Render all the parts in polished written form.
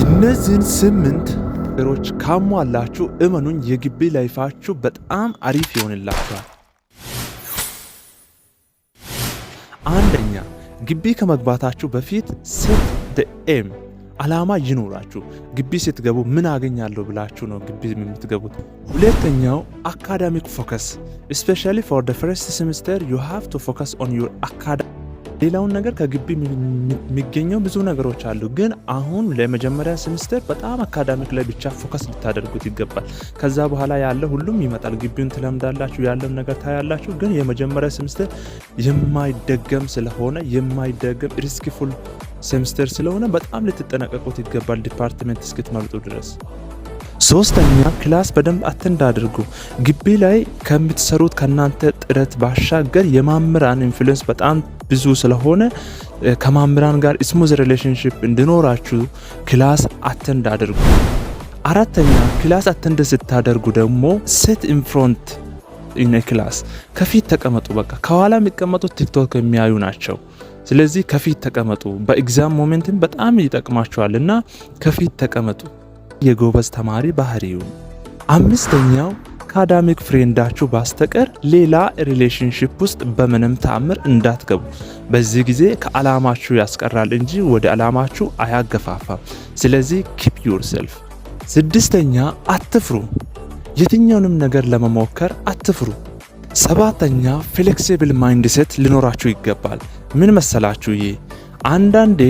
እነዚህን 8 ነገሮች ካሟላችሁ እመኑኝ የግቢ ላይፋችሁ በጣም አሪፍ ይሆንላችኋል። አንደኛ ግቢ ከመግባታችሁ በፊት ሴት ደ ኤም አላማ ይኖራችሁ። ግቢ ስትገቡ ምን አገኛለሁ ብላችሁ ነው ግቢ የምትገቡት። ሁለተኛው አካዳሚክ ፎከስ especially for the first semester you have to focus on your academic። ሌላውን ነገር ከግቢ የሚገኘው ብዙ ነገሮች አሉ፣ ግን አሁን ለመጀመሪያ ሴሚስተር በጣም አካዳሚክ ላይ ብቻ ፎከስ ልታደርጉት ይገባል። ከዛ በኋላ ያለ ሁሉም ይመጣል። ግቢውን ትለምዳላችሁ፣ ያለውን ነገር ታያላችሁ። ግን የመጀመሪያ ሴሚስተር የማይደገም ስለሆነ የማይደገም ሪስክፉል ሴሚስተር ስለሆነ በጣም ልትጠነቀቁት ይገባል ዲፓርትመንት እስክትመርጡ ድረስ። ሶስተኛ ክላስ በደንብ አቴንድ አድርጉ። ግቢ ላይ ከምትሰሩት ከናንተ ጥረት ባሻገር የማምራን ኢንፍሉዌንስ በጣም ብዙ ስለሆነ ከማምራን ጋር ስሙዝ ሪሌሽንሺፕ እንዲኖራችሁ ክላስ አቴንድ አድርጉ። አራተኛ ክላስ አቴንድ ስታደርጉ ደግሞ ሴት ኢን ፍሮንት ኢን ክላስ ከፊት ተቀመጡ። በቃ ከኋላ የሚቀመጡት ቲክቶክ የሚያዩ ናቸው። ስለዚህ ከፊት ተቀመጡ። በኤግዛም ሞመንትም በጣም ይጠቅማችኋል እና ከፊት ተቀመጡ። የጎበዝ ተማሪ ባህሪው። አምስተኛው አካዳሚክ ፍሬንዳችሁ ባስተቀር ሌላ ሪሌሽንሺፕ ውስጥ በምንም ተአምር እንዳትገቡ። በዚህ ጊዜ ከዓላማችሁ ያስቀራል እንጂ ወደ ዓላማችሁ አያገፋፋም። ስለዚህ ኪፕ ዩርሰልፍ። ስድስተኛ አትፍሩ። የትኛውንም ነገር ለመሞከር አትፍሩ። ሰባተኛ ፍሌክሲብል ማይንድሴት ሊኖራችሁ ይገባል። ምን መሰላችሁ? ይሄ አንዳንዴ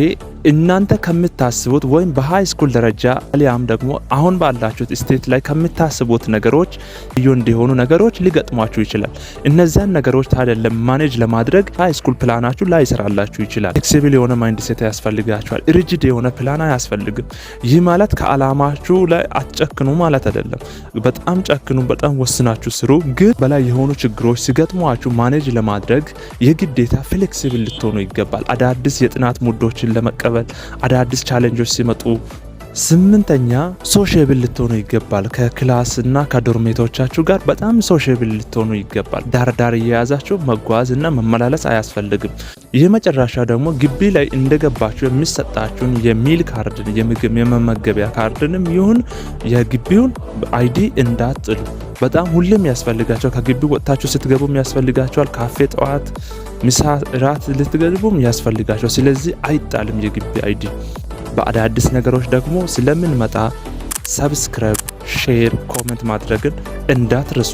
እናንተ ከምታስቡት ወይም በሃይ ስኩል ደረጃ አሊያም ደግሞ አሁን ባላችሁት ስቴት ላይ ከምታስቡት ነገሮች ልዩ እንዲሆኑ ነገሮች ሊገጥሟችሁ ይችላል። እነዚያን ነገሮች ታዲያ ለማኔጅ ለማድረግ ሃይ ስኩል ፕላናችሁ ላይ ይሰራላችሁ ይችላል። ፍሌክሲብል የሆነ ማይንድሴት ያስፈልጋችኋል። ሪጂድ የሆነ ፕላን አያስፈልግም። ይህ ማለት ከዓላማችሁ ላይ አትጨክኑ ማለት አይደለም። በጣም ጨክኑ፣ በጣም ወስናችሁ ስሩ። ግን በላይ የሆኑ ችግሮች ሲገጥሟችሁ ማኔጅ ለማድረግ የግዴታ ፍሌክሲብል ልትሆኑ ይገባል። አዳዲስ የጥናት ሙዶችን ለመቀበል አዳዲስ ቻሌንጆች ሲመጡ። ስምንተኛ ሶሻብል ልትሆኑ ይገባል። ከክላስና ከዶርሜቶቻችሁ ጋር በጣም ሶሻብል ልትሆኑ ይገባል። ዳርዳር እየያዛችሁ መጓዝ እና መመላለስ አያስፈልግም። ይህ መጨረሻ ደግሞ ግቢ ላይ እንደገባችሁ የሚሰጣችሁን የሚል ካርድን የምግብ የመመገቢያ ካርድንም ይሁን የግቢውን አይዲ እንዳትጥሉ። በጣም ሁሌም ያስፈልጋቸው። ከግቢ ወጥታችሁ ስትገቡም ያስፈልጋቸዋል። ካፌ ጠዋት፣ ምሳ፣ ራት ልትገቡም ያስፈልጋቸው። ስለዚህ አይጣልም የግቢ አይዲ። በአዳዲስ ነገሮች ደግሞ ስለምንመጣ ሰብስክራይብ፣ ሼር፣ ኮሜንት ማድረግን እንዳትረሱ።